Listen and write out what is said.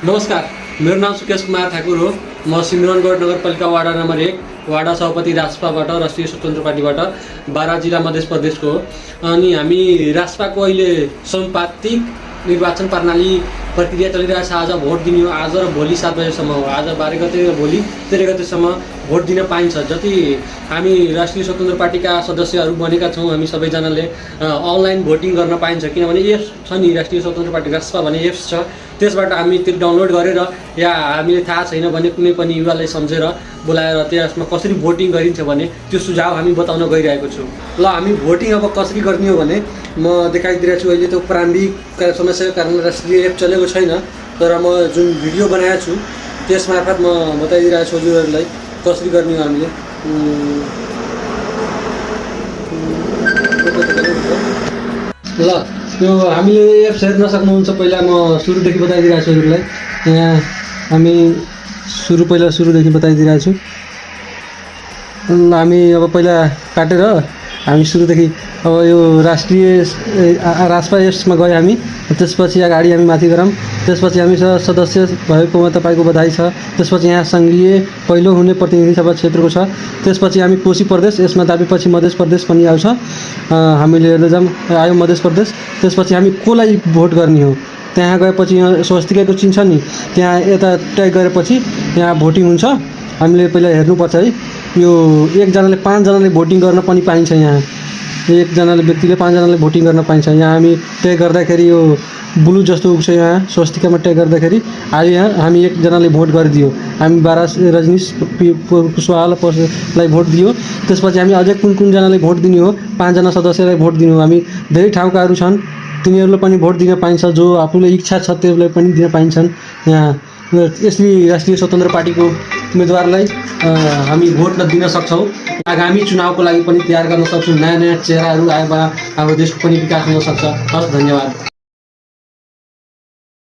नमस्कार, मेरो नाम सुकेश कुमार ठाकुर हो। म सिमरनगढ नगरपालिका वार्ड नम्बर 1 वार्ड सभापति रासपाबाट राष्ट्रिय स्वतन्त्र पार्टीबाट बारा जिल्ला मध्य प्रदेशको हो। अनि हामी रासपाको अहिले सम्पादित निर्वाचन प्रणाली प्रक्रिया चलिरहेको छ। आज भोट दिने हो, आज र भोलि 7 बजेसम्म हो। आज 12 गते र भोलि 13 गतेसम्म भोट दिन पाइन्छ। जति हामी राष्ट्रिय स्वतन्त्र पार्टीका सदस्यहरू बनेका छौँ, हामी सबैजनाले अनलाइन भोटिङ गर्न पाइन्छ। किनभने एप्स छ नि, राष्ट्रिय स्वतन्त्र पार्टी रासपा भन्ने एप्स छ, त्यसबाट हामी त्यो डाउनलोड गरेर या हामीले थाहा छैन भने कुनै पनि युवालाई सम्झेर बोलाएर त्यसमा कसरी भोटिङ गरिन्छ भने त्यो सुझाव हामी बताउन गइरहेको छु। ल, हामी भोटिङ अब कसरी गर्ने हो भने म देखाइदिरहेको छु। अहिले त्यो प्रारम्भिक समस्याको कारण राष्ट्रिय एप चलेको छैन, तर म जुन भिडियो बनाएको छु त्यसमार्फत म बताइदिरहेको छु हजुरहरूलाई कसरी गर्ने हो हामीले। ल, त्यो हामीले एप्स हेर्न सक्नुहुन्छ। पहिला म सुरुदेखि बताइदिरहेको छु हजुरलाई। यहाँ हामी सुरुदेखि बताइदिरहेको छु। ल, हामी अब पहिला काटेर हामी सुरुदेखि अब यो राष्ट्रिय रासपा एप्समा गयो हामी। त्यसपछि अगाडि हामी माथि गरौँ। त्यसपछि हामी सदस्य भएकोमा तपाईँको बधाई छ। त्यसपछि यहाँ सङ्घीय पहिलो हुने प्रतिनिधि सभा क्षेत्रको छ। त्यसपछि हामी कोशी प्रदेश, यसमा दाबेपछि मध्य प्रदेश पनि आउँछ। हामीले हेर्दै जाऊँ, आयो मध्य प्रदेश। त्यसपछि हामी कोलाई भोट गर्ने हो त्यहाँ गएपछि यहाँ स्वस्तिकाको चिन्ह छ नि, त्यहाँ यता ट्याग गरेपछि यहाँ भोटिङ हुन्छ। हामीले पहिला हेर्नुपर्छ है, यो एकजनाले 5 जनाले भोटिङ गर्न पनि पाइन्छ। यहाँ एकजनाले व्यक्तिले 5 जनाले भोटिङ गर्न पाइन्छ। यहाँ हामी ट्याग गर्दाखेरि यो ब्लू जस्तो उग्छ, यहाँ स्वस्तिकामा ट्याग गर्दाखेरि आयो। यहाँ हामी एकजनाले भोट गरिदियो, हामी 12 रजनीश कुशवाहालाई भोट दियो। त्यसपछि हामी अझै कुन जनाले भोट दिने हो, 5 जना सदस्यलाई भोट दिनु हो। हामी धेरै ठाउँकाहरू छन्, तिनीहरूलाई पनि भोट दिन पाइन्छ। जो आफूलाई इच्छा छ त्यसलाई पनि दिन पाइन्छन्। यहाँ यसरी राष्ट्रिय स्वतन्त्र पार्टीको उम्मेदवारलाई हामी भोट दिन सक्छौँ। आगामी चुनावको लागि पनि तयार गर्न सक्छौँ। नयाँ चेहराहरू आए हाम्रो देशको पनि विकास हुन सक्छ। हस्, धन्यवाद।